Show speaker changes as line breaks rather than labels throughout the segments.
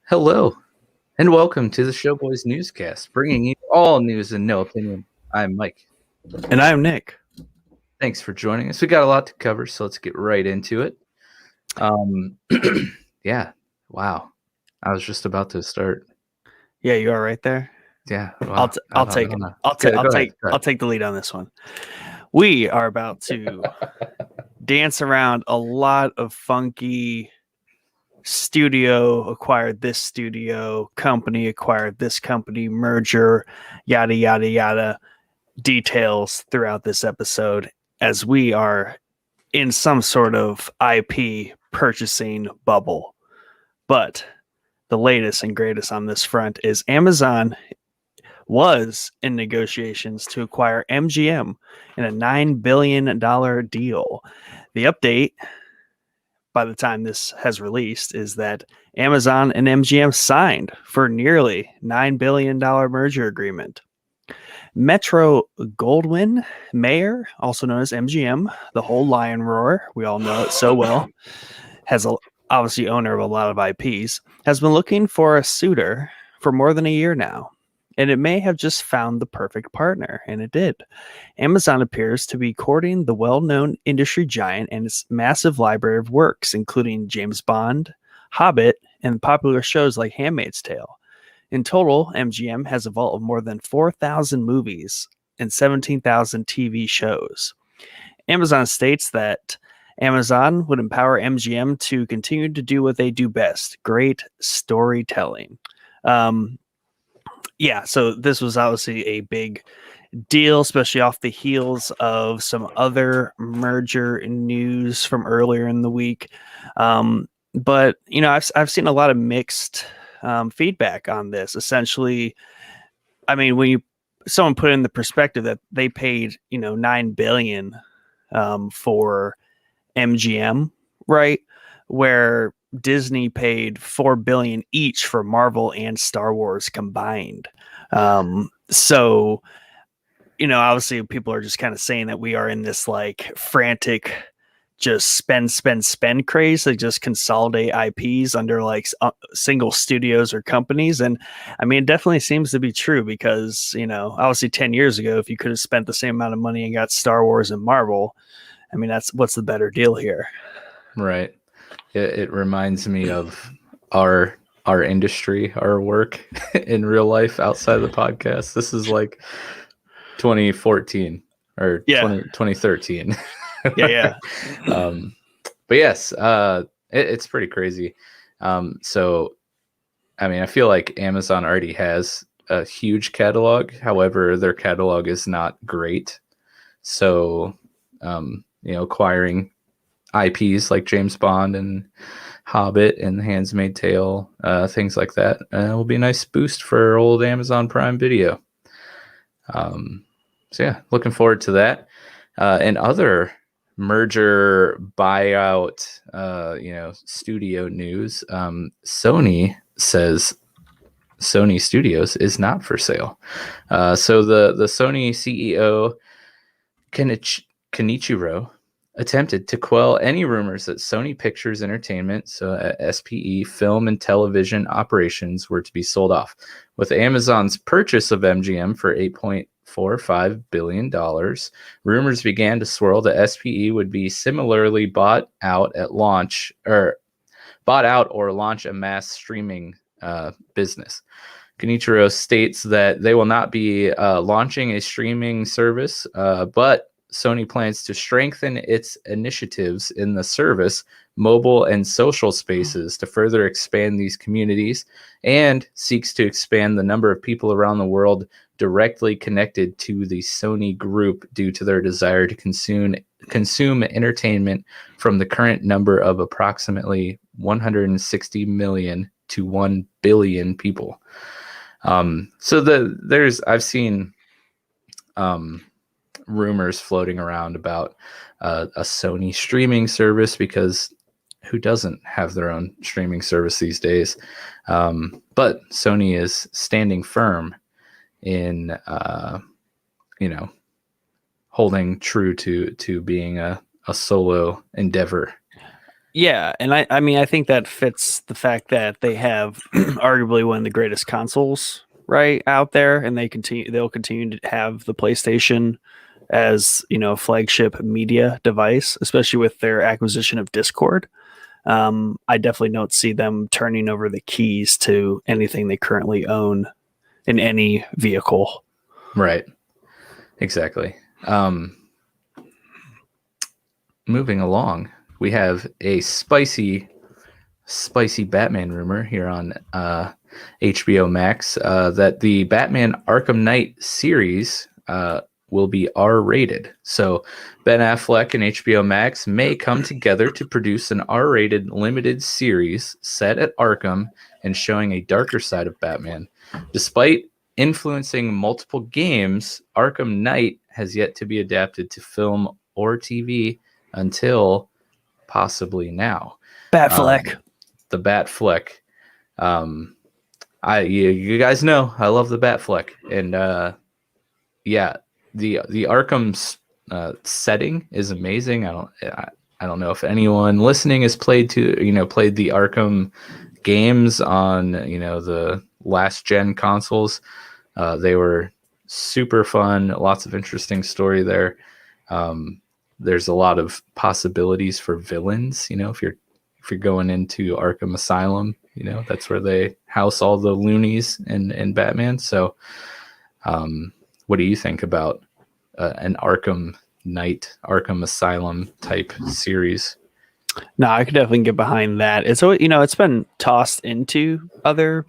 Hello, and welcome to the Showboys Newscast, bringing you all news and no opinion. I'm Mike.
And I'm Nick.
Thanks for joining us. We got a lot to cover, so let's get right into it. Yeah, wow. I was just about to start.
Yeah, you are right there.
Yeah, wow.
I'll take the lead on this one. We are about to dance around a lot of funky studio acquired this studio, company acquired this company, merger, yada yada yada details throughout this episode as we are in some sort of IP purchasing bubble. But the latest and greatest on this front is Amazon was in negotiations to acquire MGM in a $9 billion deal. The update, by the time this has released, is that Amazon and MGM signed for nearly $9 billion merger agreement. Metro Goldwyn Mayer, also known as MGM, the whole lion roar, we all know it so well, obviously owner of a lot of IPs, has been looking for a suitor for more than a year now. And it may have just found the perfect partner, and it did. Amazon appears to be courting the well-known industry giant and its massive library of works, including James Bond, Hobbit, and popular shows like Handmaid's Tale. In total, MGM has a vault of more than 4,000 movies and 17,000 TV shows. Amazon states that Amazon would empower MGM to continue to do what they do best, great storytelling. So this was obviously a big deal, especially off the heels of some other merger news from earlier in the week. But I've seen a lot of mixed feedback on this. Essentially, I mean, when someone put in the perspective that they paid $9 billion for MGM, right, where Disney paid $4 billion each for Marvel and Star Wars combined. So obviously people are just kind of saying that we are in this like frantic just spend craze to just consolidate IPs under like single studios or companies. And I mean, it definitely seems to be true because, obviously 10 years ago, if you could have spent the same amount of money and got Star Wars and Marvel, I mean, what's the better deal here?
Right. It reminds me of our industry, our work in real life outside of the podcast. This is like 2014 or 2013.
Yeah.
But yes, it's pretty crazy. So, I mean, I feel like Amazon already has a huge catalog. However, their catalog is not great. So, acquiring IPs like James Bond and Hobbit and Handmaid's Tale, things like that, will be a nice boost for old Amazon Prime Video. So yeah, looking forward to that. And other merger buyout, studio news. Sony says Sony Studios is not for sale. So the Sony CEO Kenichiro attempted to quell any rumors that Sony Pictures Entertainment, so SPE, film and television operations were to be sold off. With Amazon's purchase of MGM for $8.45 billion, rumors began to swirl that SPE would be similarly bought out or launch a mass streaming business. Kenichiro states that they will not be launching a streaming service, but Sony plans to strengthen its initiatives in the service, mobile, and social spaces to further expand these communities, and seeks to expand the number of people around the world directly connected to the Sony group due to their desire to consume entertainment from the current number of approximately 160 million to 1 billion people. I've seen rumors floating around about a Sony streaming service, because who doesn't have their own streaming service these days? But Sony is standing firm in holding true to being a solo endeavor.
Yeah, and I mean I think that fits the fact that they have arguably one of the greatest consoles right out there, and they'll continue to have the PlayStation as a flagship media device, especially with their acquisition of Discord. I definitely don't see them turning over the keys to anything they currently own in any vehicle.
Right. Exactly. Moving along, we have a spicy Batman rumor here on HBO Max that the Batman Arkham Knight series will be R-rated. So Ben Affleck and HBO Max may come together to produce an R-rated limited series set at Arkham and showing a darker side of Batman. Despite influencing multiple games, Arkham Knight has yet to be adapted to film or TV until possibly now.
Batfleck.
The Batfleck. You guys know I love the Batfleck, and the Arkham's setting is amazing. I don't know if anyone listening has played the Arkham games on the last gen consoles. They were super fun. Lots of interesting story there. There's a lot of possibilities for villains. If you're going into Arkham Asylum, that's where they house all the loonies in Batman. So, what do you think about an Arkham Knight, Arkham Asylum type series?
No, I could definitely get behind that. It's been tossed into other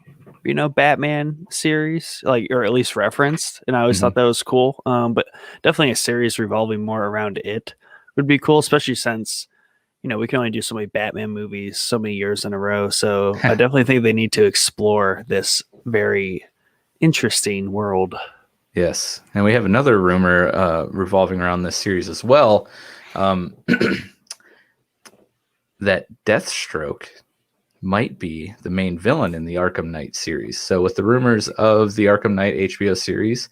Batman series, or at least referenced, and I always thought that was cool. But definitely a series revolving more around it would be cool, especially since we can only do so many Batman movies so many years in a row. So I definitely think they need to explore this very interesting world.
Yes, and we have another rumor revolving around this series as well, that Deathstroke might be the main villain in the Arkham Knight series. So with the rumors of the Arkham Knight HBO series,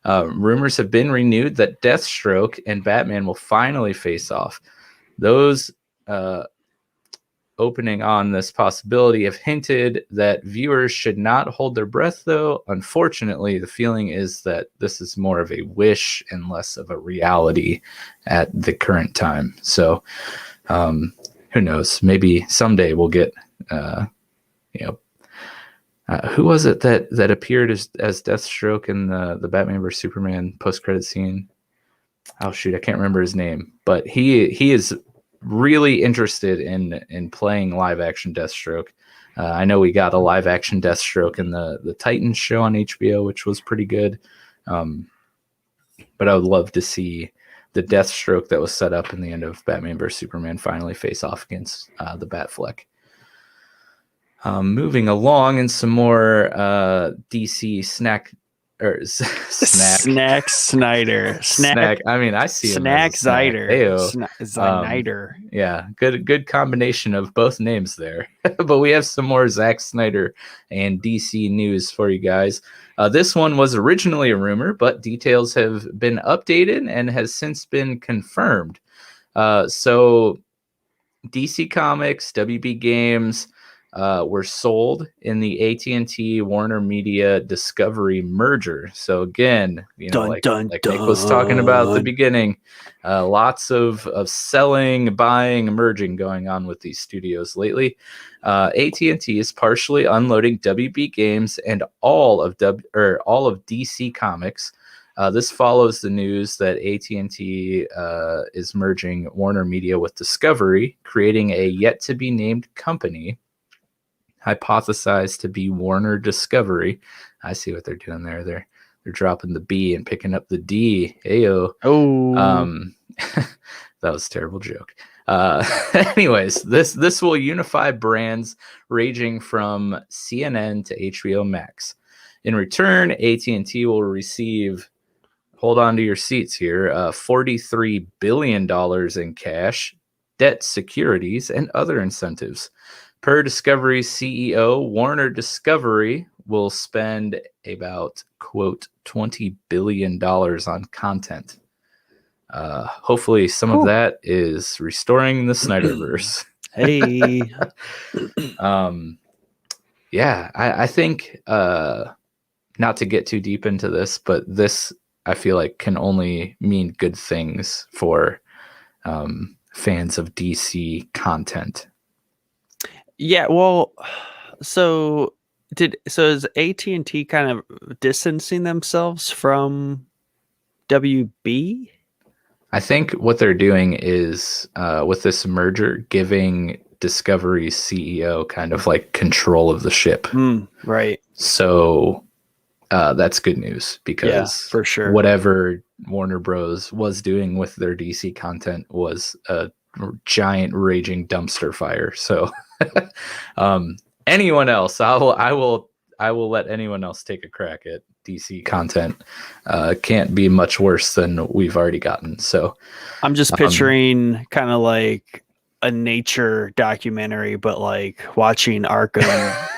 rumors have been renewed that Deathstroke and Batman will finally face off. Those opening on this possibility have hinted that viewers should not hold their breath, though. Unfortunately, the feeling is that this is more of a wish and less of a reality at the current time. So who knows? Maybe someday we'll get who was it that appeared as Deathstroke in the Batman vs Superman post-credit scene? Oh shoot, I can't remember his name, but he is really interested in playing live action Deathstroke. I know we got a live action Deathstroke in the Titans show on HBO, which was pretty good. But I would love to see the Deathstroke that was set up in the end of Batman vs Superman finally face off against the Batfleck. Moving along in some more DC snack
Snyder.
Snack. I mean, I see
Snack Snyder.
Yeah, good combination of both names there. But we have some more Zack Snyder and DC news for you guys. This one was originally a rumor, but details have been updated and has since been confirmed. So DC Comics, WB Games were sold in the AT&T Warner Media Discovery merger. So again, like Nick was talking about at the beginning, lots of selling, buying, merging going on with these studios lately. AT&T is partially unloading WB Games and all of DC Comics. This follows the news that AT&T is merging Warner Media with Discovery, creating a yet-to-be-named company hypothesized to be Warner Discovery. I see what they're doing there. They're dropping the B and picking up the D. Ayo. That was a terrible joke. Anyways, this will unify brands ranging from CNN to HBO Max. In return, AT&T will receive, hold on to your seats here, $43 billion in cash, debt securities, and other incentives. Per Discovery's CEO, Warner Discovery will spend about, quote, $20 billion on content. Hopefully some of that is restoring the Snyderverse.
Hey.
Yeah, I think not to get too deep into this, but this I feel like can only mean good things for fans of DC content.
Yeah, well, so is AT&T kind of distancing themselves from WB?
I think what they're doing is with this merger, giving Discovery's CEO kind of like control of the ship.
Right.
So that's good news because
for sure,
whatever Warner Bros. Was doing with their DC content was a giant raging dumpster fire. So anyone else, I will let anyone else take a crack at DC content. Can't be much worse than we've already gotten. So
I'm just picturing kind of like a nature documentary, but like watching Arkham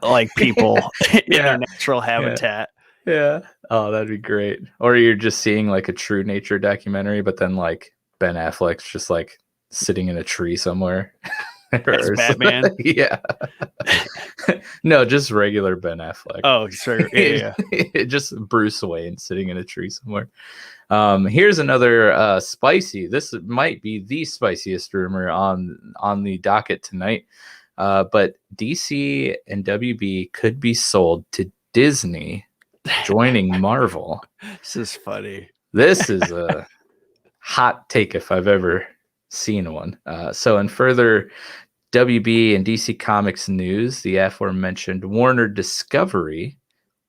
like people in their natural habitat.
Yeah. Oh, that'd be great. Or you're just seeing like a true nature documentary, but then like Ben Affleck's just like sitting in a tree somewhere.
As Batman.
Yeah. No, just regular Ben Affleck.
Oh, sure. Yeah.
Just Bruce Wayne sitting in a tree somewhere. Here's another spicy. This might be the spiciest rumor on the docket tonight. But DC and WB could be sold to Disney, joining Marvel.
This is funny.
This is a hot take if I've ever seen one. So in further WB and DC Comics news, the aforementioned Warner Discovery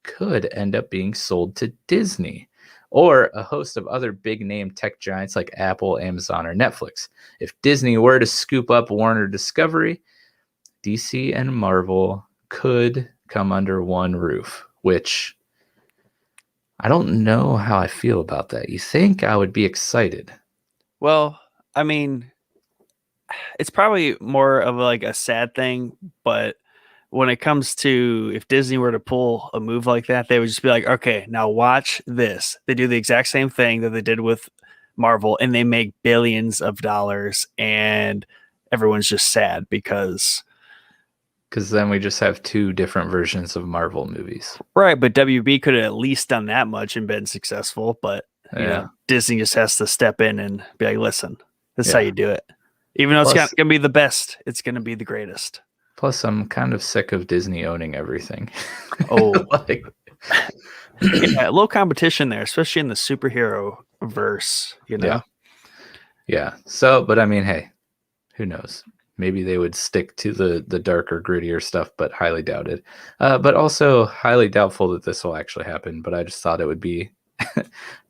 could end up being sold to Disney or a host of other big name tech giants like Apple, Amazon, or Netflix. If Disney were to scoop up Warner Discovery, DC and Marvel could come under one roof, which I don't know how I feel about that. You think I would be excited?
Well, I mean, it's probably more of like a sad thing, but when it comes to if Disney were to pull a move like that, they would just be like, okay, now watch this. They do the exact same thing that they did with Marvel and they make billions of dollars and everyone's just sad because
then we just have two different versions of Marvel movies.
Right, but WB could have at least done that much and been successful, but you know, Disney just has to step in and be like, listen, this is how you do it. Even though it's going to be the best, it's going to be the greatest.
Plus, I'm kind of sick of Disney owning everything.
Oh, yeah, low competition there, especially in the superhero verse, you know?
Yeah. So, but I mean, hey, who knows? Maybe they would stick to the darker, grittier stuff, but highly doubted. But also highly doubtful that this will actually happen. But I just thought it would be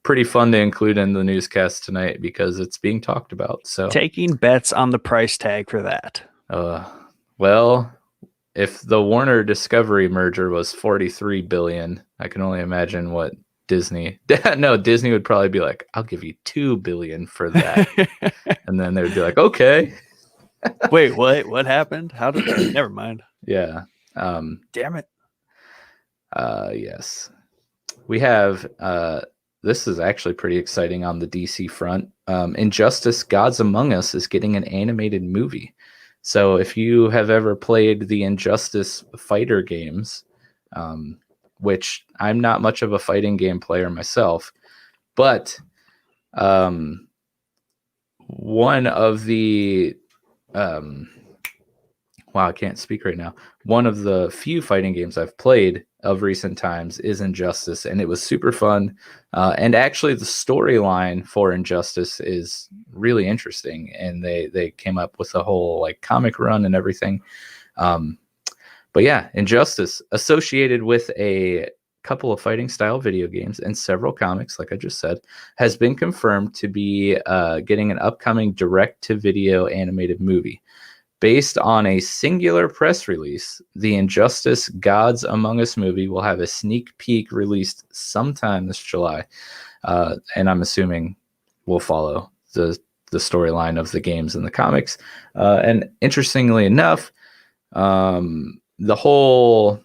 pretty fun to include in the newscast tonight because it's being talked about. So
taking bets on the price tag for that.
Well, if the Warner Discovery merger was $43 billion, I can only imagine what Disney. No, Disney would probably be like, "I'll give you $2 billion for that," and then they would be like, "Okay."
Wait, what? What happened? How did that? Never mind.
Yeah.
Damn it.
Yes. We have. This is actually pretty exciting on the DC front. Injustice: Gods Among Us is getting an animated movie. So if you have ever played the Injustice fighter games, which I'm not much of a fighting game player myself, but one of the I can't speak right now. One of the few fighting games I've played of recent times is Injustice, and it was super fun. And actually, the storyline for Injustice is really interesting, and they came up with a whole like comic run and everything. But yeah, Injustice, associated with a couple of fighting style video games and several comics, like I just said, has been confirmed to be getting an upcoming direct-to-video animated movie. Based on a singular press release, the Injustice Gods Among Us movie will have a sneak peek released sometime this July. And I'm assuming we'll follow the storyline of the games and the comics. And interestingly enough, the whole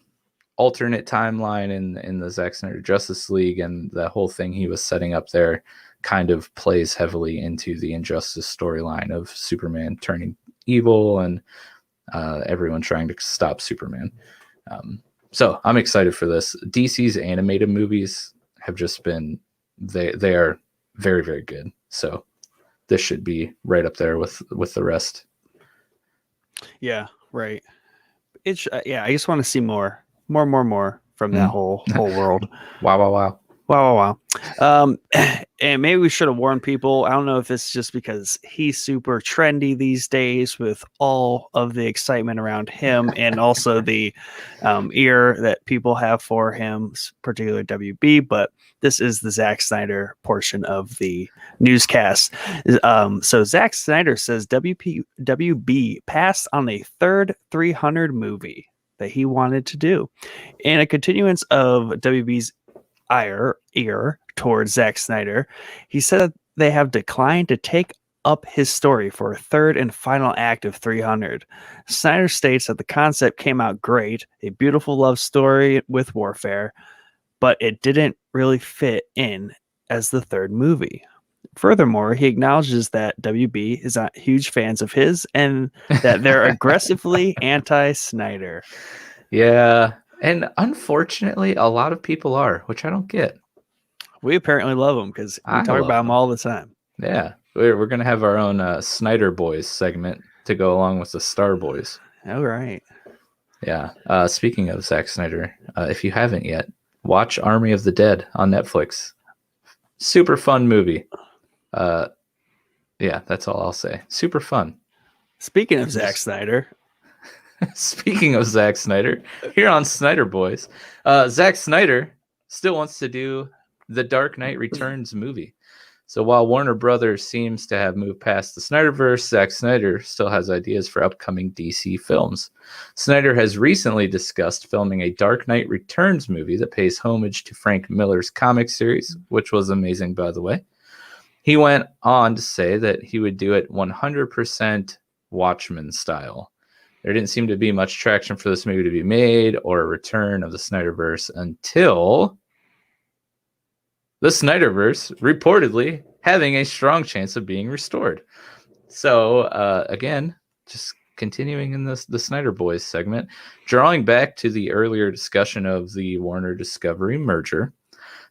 alternate timeline in the Zack Snyder Justice League and the whole thing he was setting up there kind of plays heavily into the Injustice storyline of Superman turning evil and everyone trying to stop Superman. So I'm excited for this. DC's animated movies have just been, they are very, very good. So this should be right up there with the rest.
Yeah, right. It's I just want to see more from that whole world.
Wow.
And maybe we should have warned people. I don't know if it's just because he's super trendy these days with all of the excitement around him and also the ear that people have for him, particularly WB, but this is the Zack Snyder portion of the newscast. So Zack Snyder says WB passed on a third 300 movie that he wanted to do. In a continuance of WB's ear towards Zack Snyder, he said that they have declined to take up his story for a third and final act of 300. Snyder states that the concept came out great, a beautiful love story with warfare, but it didn't really fit in as the third movie. Furthermore, he acknowledges that WB is not huge fans of his and that they're aggressively anti-Snyder.
Yeah. And unfortunately, a lot of people are, which I don't get.
We apparently love him because we talk about him all the time.
Yeah. We're going to have our own Snyder Boys segment to go along with the Star Boys.
All right.
Yeah. Speaking of Zack Snyder, if you haven't yet, watch Army of the Dead on Netflix. Super fun movie. Yeah, that's all I'll say. Super fun.
Speaking of Zack Snyder.
Speaking of Zack Snyder, here on Snyder Boys, Zack Snyder still wants to do the Dark Knight Returns movie. So while Warner Brothers seems to have moved past the Snyderverse, Zack Snyder still has ideas for upcoming DC films. Snyder has recently discussed filming a Dark Knight Returns movie that pays homage to Frank Miller's comic series, which was amazing, by the way. He went on to say that he would do it 100% Watchmen style. There didn't seem to be much traction for this movie to be made or a return of the Snyderverse until the Snyderverse reportedly having a strong chance of being restored. So again, just continuing in the Snyder Boys segment, drawing back to the earlier discussion of the Warner Discovery merger,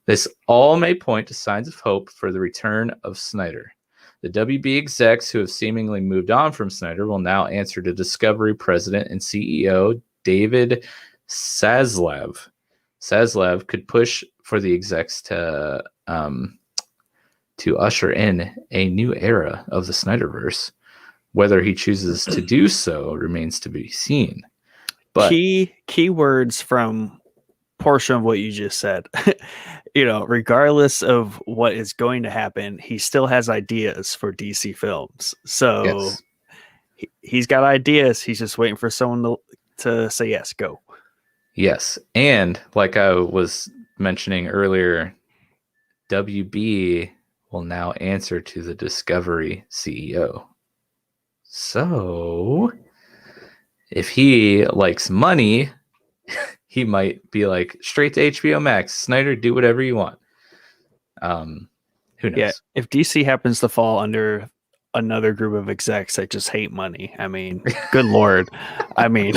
this all may point to signs of hope for the return of Snyder. The WB execs who have seemingly moved on from Snyder will now answer to Discovery president and CEO David Zaslav. Zaslav could push for the execs to usher in a new era of the Snyderverse. Whether he chooses to do so remains to be seen. But
key words from portion of what you just said. Regardless of what is going to happen, he still has ideas for DC films. So yes. He's got ideas. He's just waiting for someone to say yes, go.
Yes. And like I was mentioning earlier, WB will now answer to the Discovery CEO. So if he likes money, he might be like, straight to HBO Max, Snyder, do whatever you want. Who knows?
Yeah, if DC happens to fall under another group of execs that just hate money, I mean, good Lord. I mean,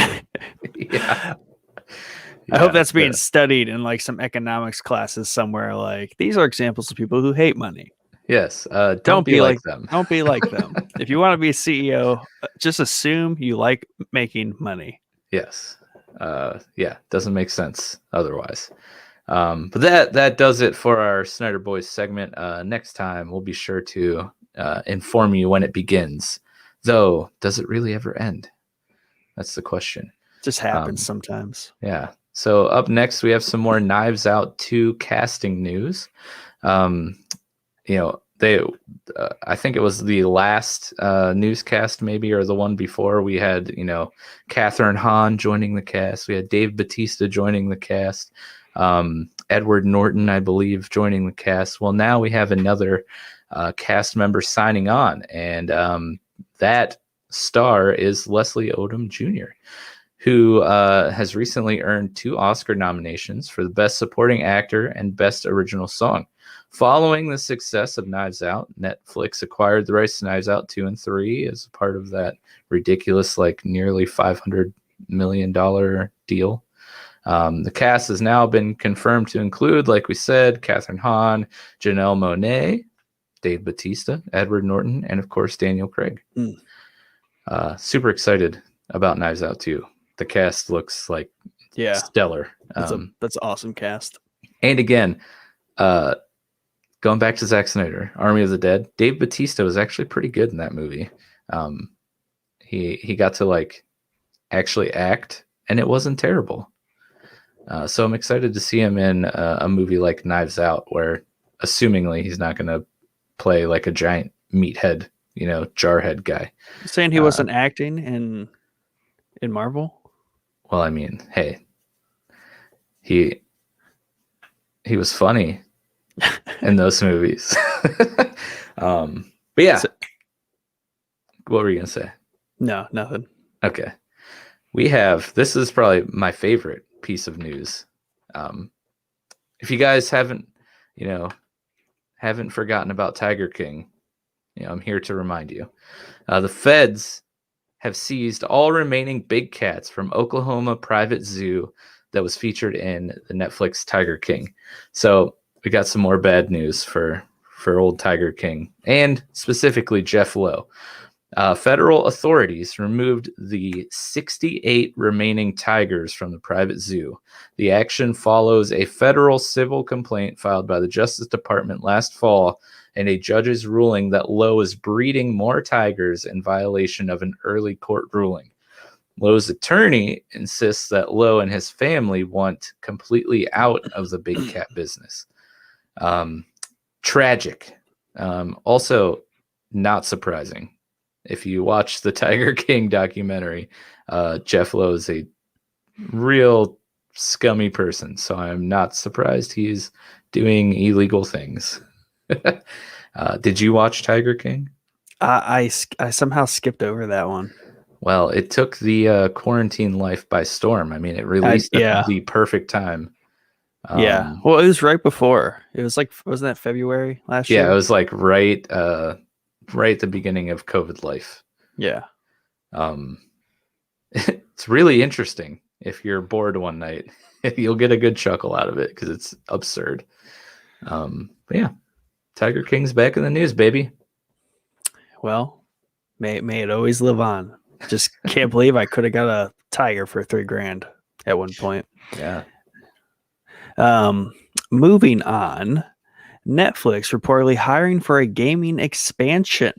yeah.
I hope that's being studied in like some economics classes somewhere. Like, these are examples of people who hate money.
Yes. Don't be like them.
Don't be like them. If you want to be a CEO, just assume you like making money.
Yes. Doesn't make sense otherwise. But that does it for our Snyder Boys segment. Next time we'll be sure to inform you when it begins. Though, does it really ever end? That's the question.
Just happens sometimes.
Yeah. So up next we have some more Knives Out 2 casting news. I think it was the last newscast maybe, or the one before, we had, Catherine Hahn joining the cast. We had Dave Bautista joining the cast. Edward Norton, I believe, joining the cast. Well, now we have another cast member signing on, and that star is Leslie Odom Jr., who has recently earned 2 Oscar nominations for the Best Supporting Actor and Best Original Song. Following the success of Knives Out, Netflix acquired the rights to Knives Out 2 and 3 as a part of that ridiculous, like, nearly $500 million deal. The cast has now been confirmed to include, like we said, Catherine Hahn, Janelle Monáe, Dave Bautista, Edward Norton, and, of course, Daniel Craig. Super excited about Knives Out 2. The cast looks like stellar.
That's awesome cast.
And again, going back to Zack Snyder, Army of the Dead, Dave Bautista was actually pretty good in that movie. He got to like actually act, and it wasn't terrible. So I'm excited to see him in a movie like Knives Out, where assumingly he's not going to play like a giant meathead, jarhead guy.
You're saying he wasn't acting in Marvel?
Well, I mean, hey, he was funny in those movies. But yeah, what were you gonna say?
No, nothing.
Okay, this is probably my favorite piece of news. If you guys haven't forgotten about Tiger King, I'm here to remind you. The feds have seized all remaining big cats from Oklahoma private zoo that was featured in the Netflix Tiger King. So we got some more bad news for old Tiger King, and specifically Jeff Lowe. Federal authorities removed the 68 remaining tigers from the private zoo. The action follows a federal civil complaint filed by the Justice Department last fall, and a judge's ruling that Lowe is breeding more tigers in violation of an early court ruling. Lowe's attorney insists that Lowe and his family want completely out of the big cat business. Tragic. Also, not surprising. If you watch the Tiger King documentary, Jeff Lowe is a real scummy person, so I'm not surprised he's doing illegal things. Did you watch Tiger King?
I somehow skipped over that one.
Well, it took the quarantine life by storm. I mean, it released at the perfect time.
Well, it was right before. It was like, wasn't that February last year?
Yeah, it was like right at the beginning of COVID life.
Yeah.
It's really interesting. If you're bored one night, you'll get a good chuckle out of it because it's absurd. But yeah, Tiger King's back in the news, baby.
Well, may it always live on. Just can't believe I could have got a tiger for $3,000 at one point.
Yeah.
Moving on, Netflix reportedly hiring for a gaming expansion.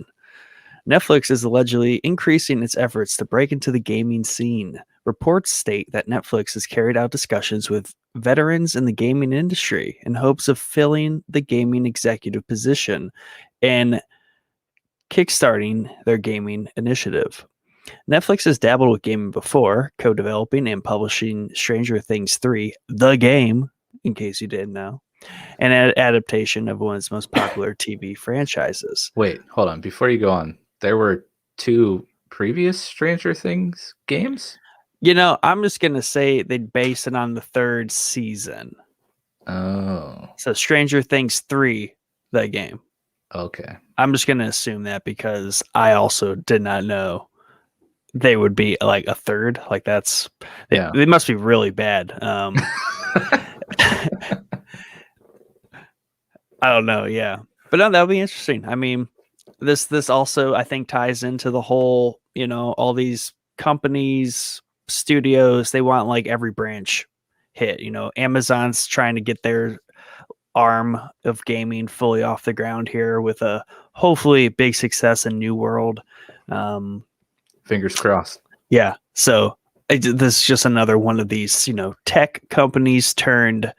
Netflix is allegedly increasing its efforts to break into the gaming scene. Reports state that Netflix has carried out discussions with veterans in the gaming industry in hopes of filling the gaming executive position and kickstarting their gaming initiative. Netflix has dabbled with gaming before, co-developing and publishing Stranger Things 3, the game, in case you didn't know, and an adaptation of one of its most popular TV franchises.
Wait, hold on. Before you go on, there were 2 previous Stranger Things games?
I'm just going to say they'd base it on the 3rd season.
Oh.
So Stranger Things 3, the game.
Okay.
I'm just going to assume that because I also did not know they would be like a 3rd. Like they must be really bad. I don't know. Yeah. But no, that'll be interesting. I mean, this also, I think, ties into the whole, all these companies, studios, they want like every branch hit. Amazon's trying to get their arm of gaming fully off the ground here with a hopefully big success in New World.
Fingers crossed.
Yeah. So this is just another one of these, tech companies turned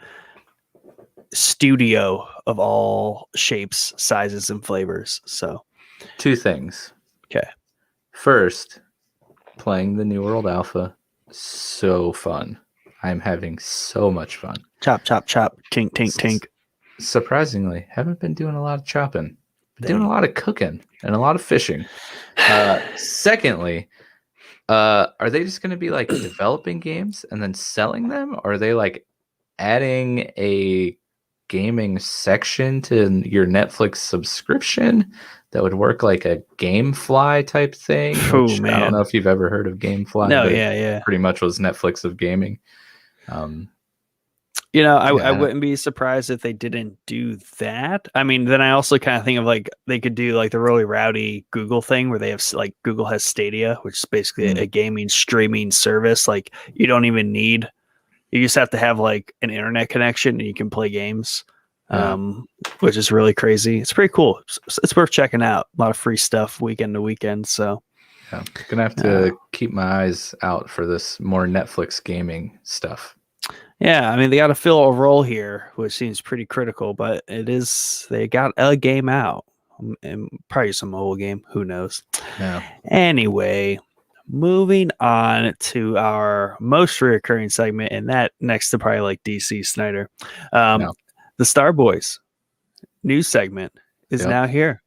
studio of all shapes, sizes, and flavors. So
2 things.
Okay.
First, playing the New World Alpha, so fun. I'm having so much fun.
Chop, chop, chop. Tink, tink, tink.
Surprisingly, haven't been doing a lot of chopping. Been doing a lot of cooking and a lot of fishing. Secondly, Are they just going to be like developing games and then selling them? Or are they like adding a gaming section to your Netflix subscription that would work like a GameFly type thing?
Oh,
Which
man.
I don't know if you've ever heard of GameFly.
No,
but
yeah.
pretty much was Netflix of gaming.
I wouldn't be surprised if they didn't do that. I mean, then I also kind of think of like they could do like the really rowdy Google thing where they have like Google has Stadia, which is basically a gaming streaming service. Like you don't even need, you just have to have like an internet connection and you can play games, which is really crazy. It's pretty cool. It's worth checking out. A lot of free stuff weekend to weekend. So
yeah, gonna have to keep my eyes out for this more Netflix gaming stuff.
Yeah, I mean, they got to fill a role here, which seems pretty critical, but they got a game out and probably some mobile game. Who knows?
Yeah.
Anyway, moving on to our most reoccurring segment, and that next to probably like DC Snyder. The Star Boys news segment is now here.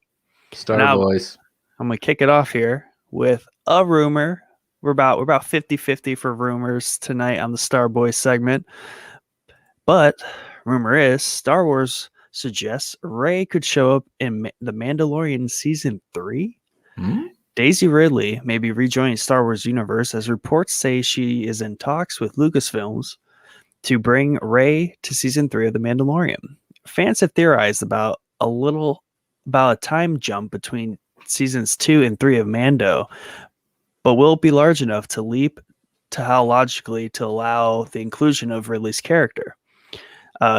Star Boys.
I'm going to kick it off here with a rumor. We're about 50-50 for rumors tonight on the Star Boys segment. But rumor is Star Wars suggests Rey could show up in The Mandalorian Season 3. Daisy Ridley may be rejoining Star Wars universe as reports say she is in talks with Lucasfilms to bring Rey to Season 3 of The Mandalorian. Fans have theorized about a time jump between Seasons 2 and 3 of Mando, but will it be large enough to leap to how logically to allow the inclusion of Ridley's character?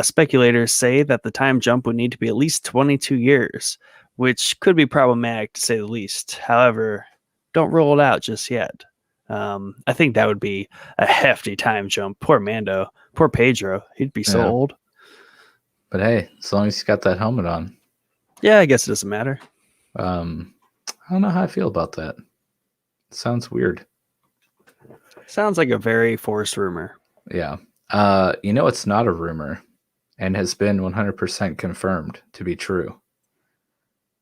Speculators say that the time jump would need to be at least 22 years, which could be problematic to say the least. However, don't rule it out just yet. I think that would be a hefty time jump. Poor Mando. Poor Pedro. He'd be so old.
But hey, as long as he's got that helmet on.
Yeah, I guess it doesn't matter.
I don't know how I feel about that. Sounds weird.
Sounds like a very forced rumor.
Yeah. It's not a rumor and has been 100% confirmed to be true.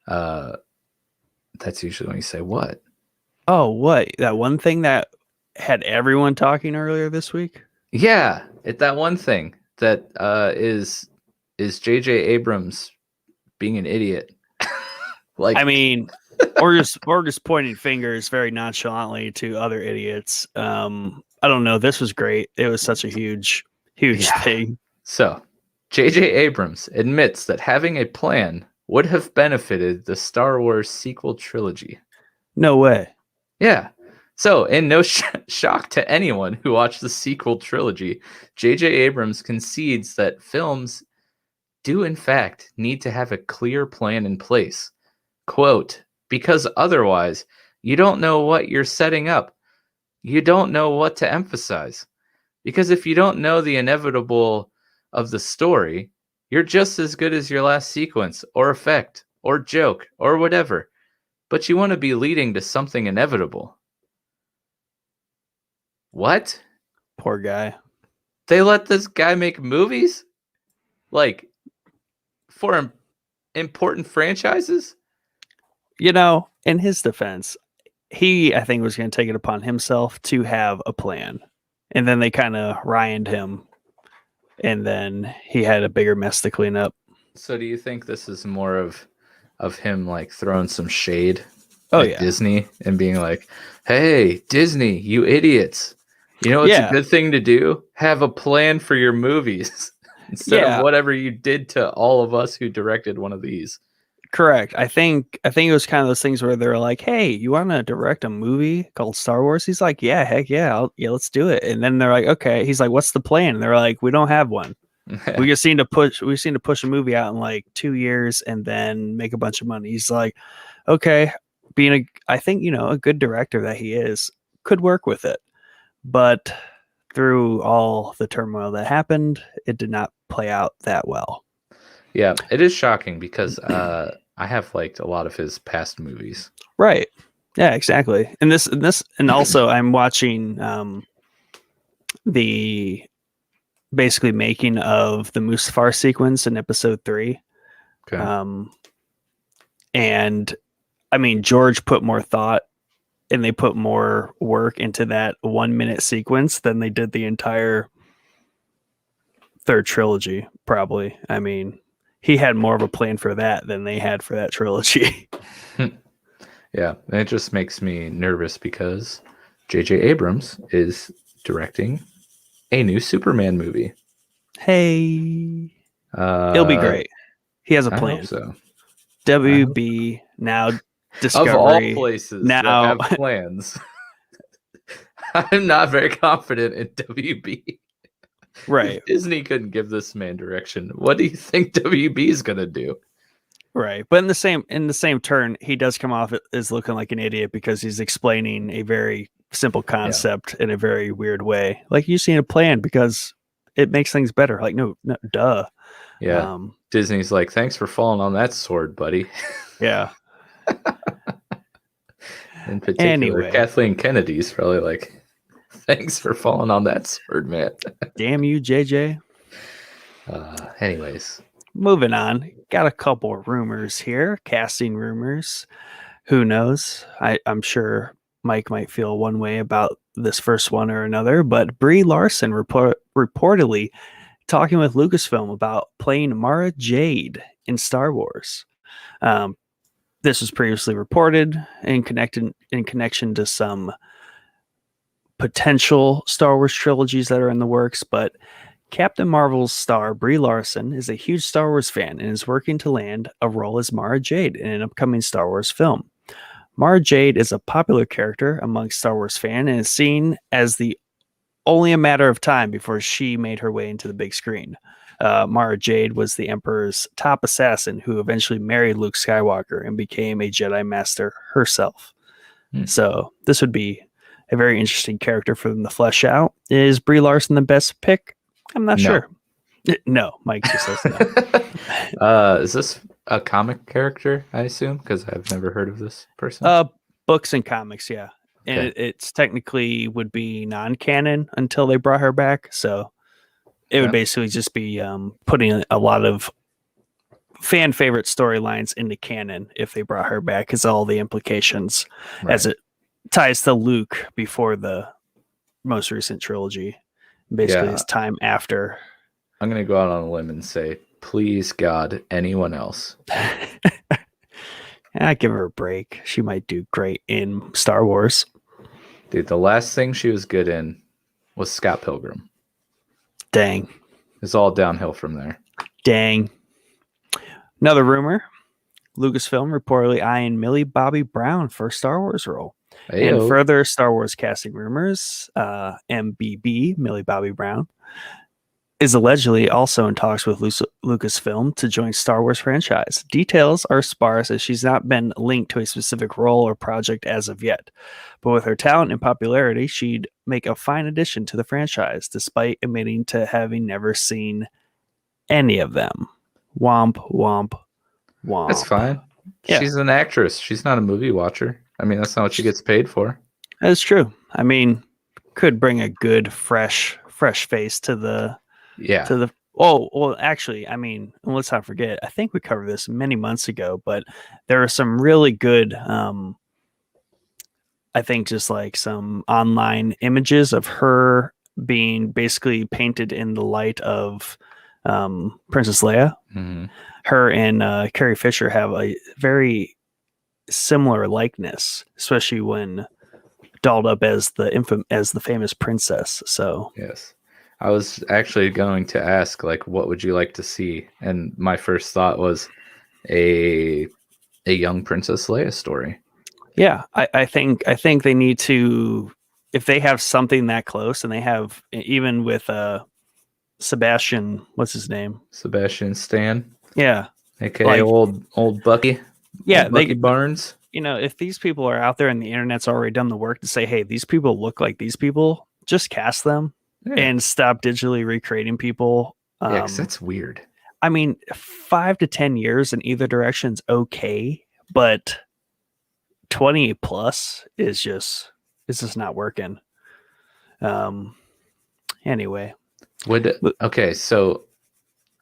That's usually when you say what? Oh,
what? That one thing that had everyone talking earlier this week?
Yeah. That one thing that is J.J. Abrams being an idiot.
Or just pointing fingers very nonchalantly to other idiots. I don't know. This was great. It was such a huge thing.
So, J.J. Abrams admits that having a plan would have benefited the Star Wars sequel trilogy.
No way.
Yeah. So, in no shock to anyone who watched the sequel trilogy, J.J. Abrams concedes that films do, in fact, need to have a clear plan in place. Quote, because otherwise, you don't know what you're setting up. You don't know what to emphasize. Because if you don't know the inevitable of the story, you're just as good as your last sequence or effect or joke or whatever. But you want to be leading to something inevitable. What?
Poor guy.
They let this guy make movies? Like, for important franchises?
In his defense, he, I think, was going to take it upon himself to have a plan. And then they kind of ryaned him. And then he had a bigger mess to clean up.
So do you think this is more of him like throwing some shade
at
Disney and being like, hey, Disney, you idiots. You know, it's a good thing to do. Have a plan for your movies instead of whatever you did to all of us who directed one of these.
Correct. I think it was kind of those things where they're like, hey, you want to direct a movie called Star Wars? He's like, yeah, heck yeah. Let's do it. And then they're like, okay. He's like, what's the plan? And they're like, we don't have one. We just need to push a movie out in like 2 years and then make a bunch of money. He's like, okay, I think, a good director that he is could work with it. But through all the turmoil that happened, it did not play out that well.
Yeah, it is shocking because I have liked a lot of his past movies.
Right. Yeah, exactly. And and also I'm watching the basically making of the Mustafar sequence in episode 3.
Okay.
And I mean, George put more thought and they put more work into that 1 minute sequence than they did the entire third trilogy, probably. I mean, he had more of a plan for that than they had for that trilogy.
Yeah, and it just makes me nervous because J.J. Abrams is directing a new Superman movie.
Hey, it'll be great. He has a plan.
I hope so.
WB, now Discovery.
Of all places
now
that have plans, I'm not very confident in WB.
Right.
Disney couldn't give this man direction. What do you think WB is gonna do?
Right. But in the same turn, he does come off as looking like an idiot because he's explaining a very simple concept in a very weird way. Like, you seen a plan because it makes things better. Like, no, duh.
Yeah. Disney's like, thanks for falling on that sword, buddy.
Yeah.
In particular, Kathleen Kennedy's probably like, thanks for falling on that sword, man.
Damn you, JJ.
Anyways.
Moving on. Got a couple of rumors here. Casting rumors. Who knows? I'm sure Mike might feel one way about this first one or another, but Brie Larson reportedly talking with Lucasfilm about playing Mara Jade in Star Wars. This was previously reported in connection to some potential Star Wars trilogies that are in the works, but Captain Marvel's star Brie Larson is a huge Star Wars fan and is working to land a role as Mara Jade in an upcoming Star Wars film. Mara Jade is a popular character among Star Wars fans and is seen as the only a matter of time before she made her way into the big screen. Mara Jade was the Emperor's top assassin who eventually married Luke Skywalker and became a Jedi Master herself. So this would be a very interesting character for them to flesh out. Is Brie Larson the best pick? I'm not sure. No, Mike just says no.
Is this a comic character, I assume? Because I've never heard of this person.
Books and comics, yeah. And it's technically would be non-canon until they brought her back. So it would basically just be putting a lot of fan favorite storylines into canon if they brought her back, because all the implications as it ties to Luke before the most recent trilogy. Basically, it's time after.
I'm going to go out on a limb and say, please, God, anyone else.
I give her a break. She might do great in Star Wars.
Dude, the last thing she was good in was Scott Pilgrim.
Dang.
It's all downhill from there.
Dang. Another rumor. Lucasfilm reportedly eyeing Millie Bobby Brown for a Star Wars role.
Ayo.
And further Star Wars casting rumors, MBB, Millie Bobby Brown, is allegedly also in talks with Lucasfilm to join Star Wars franchise. Details are sparse as she's not been linked to a specific role or project as of yet. But with her talent and popularity, she'd make a fine addition to the franchise, despite admitting to having never seen any of them. Womp, womp, womp.
That's fine. Yeah. She's an actress. She's not a movie watcher. I mean, that's not what she gets paid for.
That's true. I mean, could bring a good, fresh face to the...
Yeah.
To the well, actually, I mean, let's not forget. I think we covered this many months ago, but there are some really good, I think, just like some online images of her being basically painted in the light of Princess Leia. Mm-hmm. Her and Carrie Fisher have a very similar likeness, especially when dolled up as the famous princess. So
yes. I was actually going to ask, like, what would you like to see? And my first thought was a young Princess Leia story.
Yeah, I think they need to, if they have something that close, and they have, even with Sebastian, what's his name?
Sebastian Stan.
Yeah.
AKA like, old Bucky.
Yeah,
old Bucky Barnes.
You know, if these people are out there and the internet's already done the work to say, hey, these people look like these people, just cast them. Yeah. And stop digitally recreating people.
Yeah, because that's weird.
I mean, 5 to 10 years in either direction's okay, but 20 plus is just not working. Anyway.
Okay, so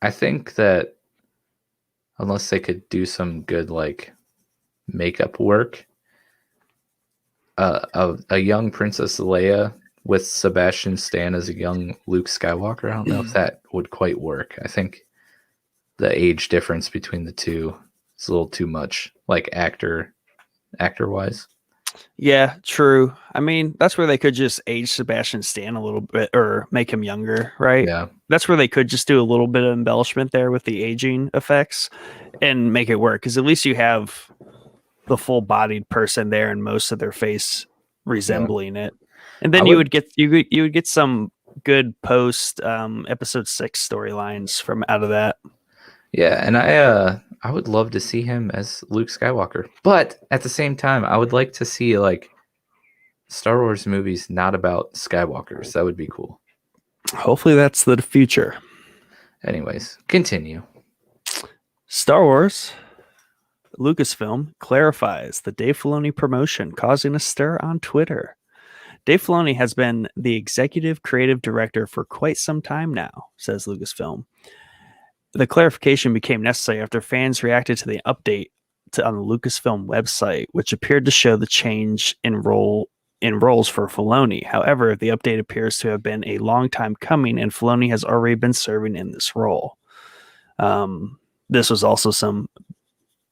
I think that unless they could do some good like makeup work, a young Princess Leia with Sebastian Stan as a young Luke Skywalker. I don't know if that would quite work. I think the age difference between the two is a little too much, like actor wise.
Yeah, true. I mean, that's where they could just age Sebastian Stan a little bit or make him younger, right?
Yeah.
That's where they could just do a little bit of embellishment there with the aging effects and make it work. Because at least you have the full-bodied person there and most of their face resembling it. And then you would get some good post episode 6 storylines from out of that.
Yeah, and I would love to see him as Luke Skywalker. But at the same time, I would like to see like Star Wars movies not about Skywalkers. That would be cool.
Hopefully that's the future.
Anyways, continue.
Star Wars Lucasfilm clarifies the Dave Filoni promotion causing a stir on Twitter. Dave Filoni has been the executive creative director for quite some time now, says Lucasfilm. The clarification became necessary after fans reacted to the update on the Lucasfilm website, which appeared to show the change in roles for Filoni. However, the update appears to have been a long time coming, and Filoni has already been serving in this role. This was also some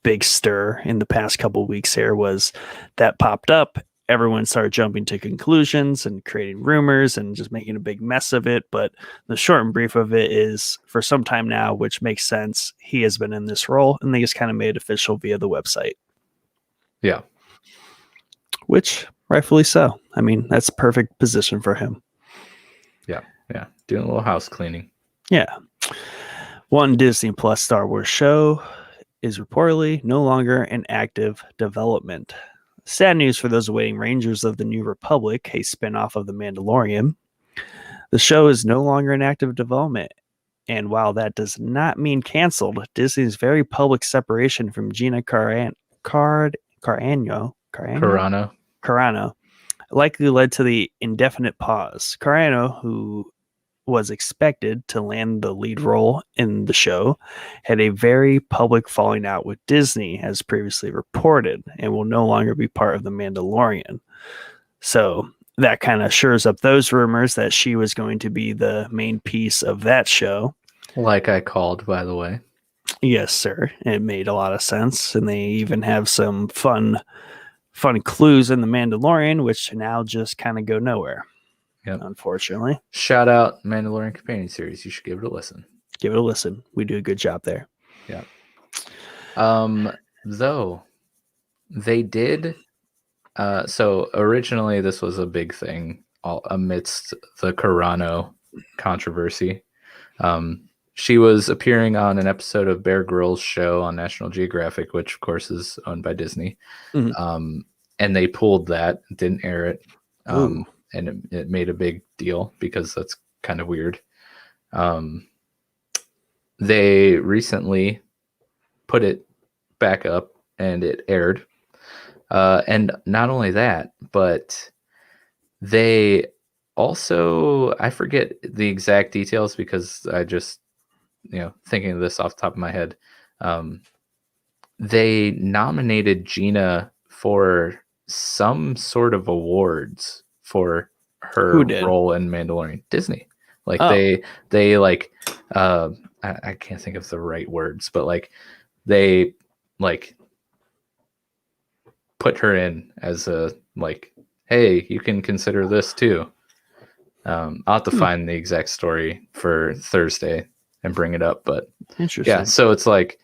big stir in the past couple of weeks here was that popped up. Everyone started jumping to conclusions and creating rumors and just making a big mess of it. But the short and brief of it is for some time now, which makes sense. He has been in this role and they just kind of made it official via the website.
Yeah.
Which rightfully so. I mean, that's a perfect position for him.
Yeah. Yeah. Doing a little house cleaning.
Yeah. One Disney Plus Star Wars show is reportedly no longer in active development. Sad news for those awaiting Rangers of the New Republic, a spinoff of The Mandalorian. The show is no longer in active development, and while that does not mean canceled, Disney's very public separation from Gina Carano likely led to the indefinite pause. Carano, who was expected to land the lead role in the show, had a very public falling out with Disney, as previously reported, and will no longer be part of The Mandalorian. So that kind of shores up those rumors that she was going to be the main piece of that show.
Like I called, by the way.
Yes, sir. It made a lot of sense. And they even have some fun clues in The Mandalorian, which now just kind of go nowhere.
Yep.
Unfortunately.
Shout out Mandalorian Companion Series. You should give it a listen.
Give it a listen. We do a good job there.
Yeah. Though they did. So originally this was a big thing amidst the Carano controversy. She was appearing on an episode of Bear Grylls' show on National Geographic, which of course is owned by Disney. Mm-hmm. And they pulled that, didn't air it. And it made a big deal because that's kind of weird. They recently put it back up and it aired. And not only that, but they also, I forget the exact details because I just, thinking of this off the top of my head, they nominated Gina for some sort of awards for her role in Mandalorian. Disney. Like they like I can't think of the right words, but like they like put her in as a like, hey, you can consider this too. I'll have to find the exact story for Thursday and bring it up, but
interesting.
Yeah, so it's like,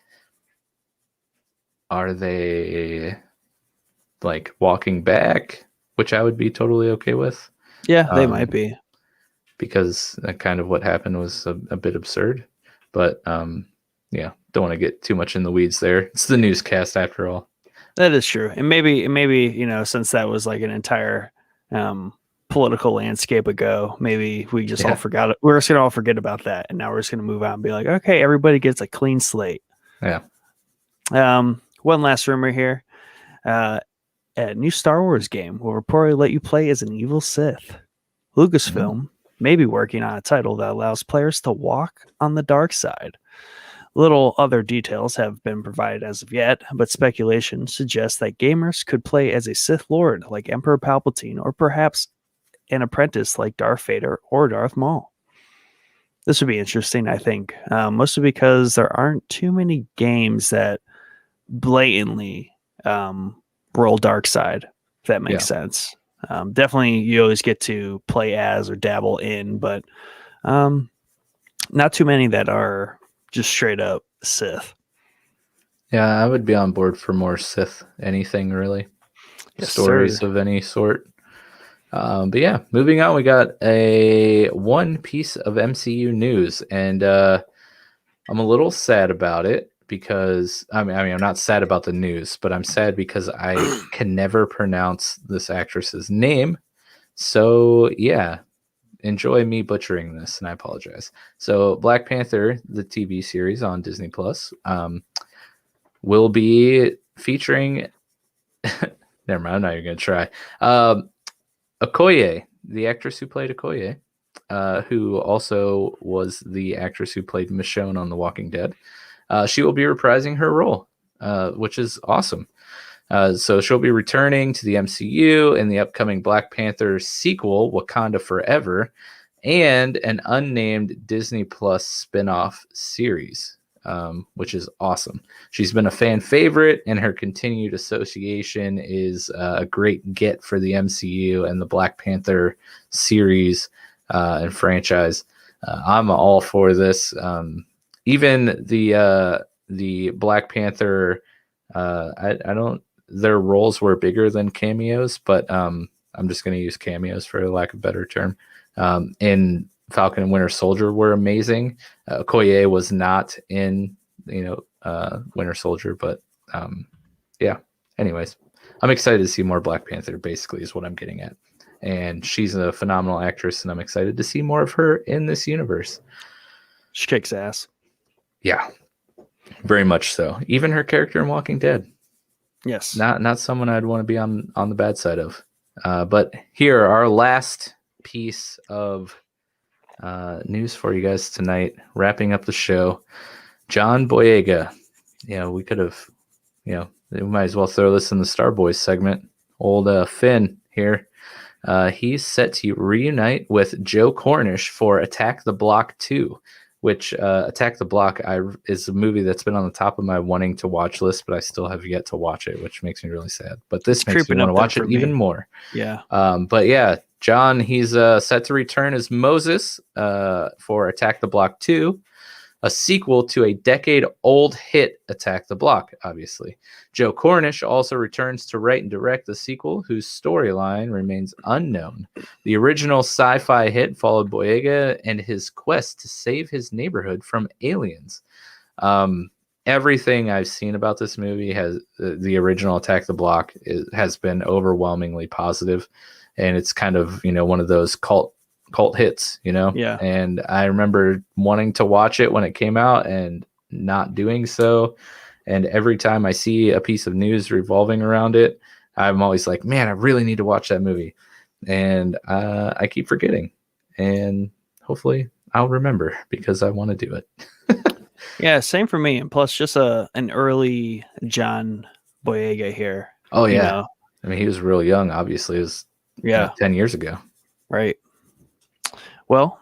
are they like walking back? Which I would be totally okay with.
Yeah, they might be.
Because kind of what happened was a bit absurd. But yeah, don't want to get too much in the weeds there. It's the newscast after all.
That is true. And maybe, since that was like an entire political landscape ago, maybe we just all forgot it. We're just going to all forget about that. And now we're just going to move on and be like, okay, everybody gets a clean slate.
Yeah.
One last rumor here. A new Star Wars game will reportedly let you play as an evil Sith. Lucasfilm may be working on a title that allows players to walk on the dark side. Little other details have been provided as of yet, but speculation suggests that gamers could play as a Sith Lord like Emperor Palpatine, or perhaps an apprentice like Darth Vader or Darth Maul. This would be interesting, I think, mostly because there aren't too many games that blatantly roll dark side, if that makes sense. Definitely, you always get to play as or dabble in, but not too many that are just straight up Sith.
Yeah, I would be on board for more Sith anything, really. Yes, stories of any sort. But yeah, moving on, we got one piece of MCU news, and I'm a little sad about it because I mean, I'm not sad about the news, but I'm sad because I can never pronounce this actress's name. So yeah, enjoy me butchering this, and I apologize. So Black Panther, the TV series on Disney Plus, will be featuring never mind, I'm not even gonna try. Okoye, the actress who played Okoye, who also was the actress who played Michonne on The Walking Dead. She will be reprising her role, which is awesome. So she'll be returning to the MCU in the upcoming Black Panther sequel, Wakanda Forever, and an unnamed Disney Plus spin-off series, which is awesome. She's been a fan favorite, and her continued association is a great get for the MCU and the Black Panther series and franchise. I'm all for this. Even the Black Panther, I don't. Their roles were bigger than cameos, but I'm just going to use cameos for lack of a better term. In Falcon and Winter Soldier were amazing. Okoye was not in, Winter Soldier, but yeah. Anyways, I'm excited to see more Black Panther. Basically, is what I'm getting at, and she's a phenomenal actress, and I'm excited to see more of her in this universe.
She kicks ass.
Yeah, very much so. Even her character in Walking Dead.
Yes.
Not someone I'd want to be on the bad side of. But here, our last piece of news for you guys tonight, wrapping up the show. John Boyega. We could have, we might as well throw this in the Star Boys segment. Old Finn here. He's set to reunite with Joe Cornish for Attack the Block 2. Which Attack the Block is a movie that's been on the top of my wanting to watch list, but I still have yet to watch it, which makes me really sad. But this makes me want to watch it even more.
Yeah.
But yeah, John, he's set to return as Moses for Attack the Block 2, a sequel to a decade-old hit, Attack the Block, obviously. Joe Cornish also returns to write and direct the sequel, whose storyline remains unknown. The original sci-fi hit followed Boyega and his quest to save his neighborhood from aliens. Everything I've seen about this movie has the original Attack the Block has been overwhelmingly positive, and it's kind of one of those cult hits,
Yeah.
And I remember wanting to watch it when it came out and not doing so. And every time I see a piece of news revolving around it, I'm always like, man, I really need to watch that movie. And I keep forgetting. And hopefully I'll remember because I want to do it.
Yeah, same for me. And plus just an early John Boyega here.
Oh, yeah. I mean, he was real young, obviously. It was 10 years ago.
Right. Well,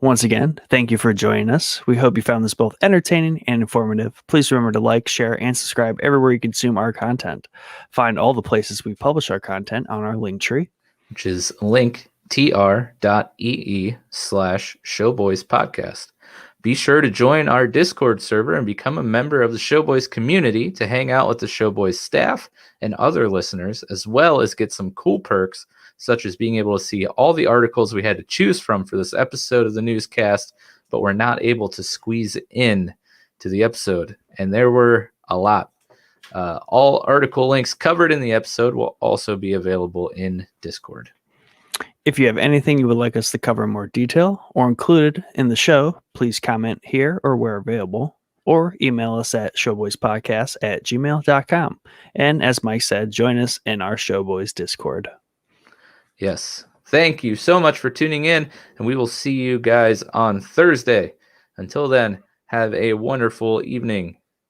once again, thank you for joining us. We hope you found this both entertaining and informative. Please remember to like, share, and subscribe everywhere you consume our content. Find all the places we publish our content on our link tree,
which is linktr.ee/showboyspodcast. Be sure to join our Discord server and become a member of the Showboys community to hang out with the Showboys staff and other listeners, as well as get some cool perks such as being able to see all the articles we had to choose from for this episode of the newscast, but we're not able to squeeze in to the episode. And there were a lot. All article links covered in the episode will also be available in Discord.
If you have anything you would like us to cover in more detail or included in the show, please comment here or where available, or email us at showboyspodcast@gmail.com. And as Mike said, join us in our Showboys Discord.
Yes. Thank you so much for tuning in, and we will see you guys on Thursday. Until then, Have a wonderful evening.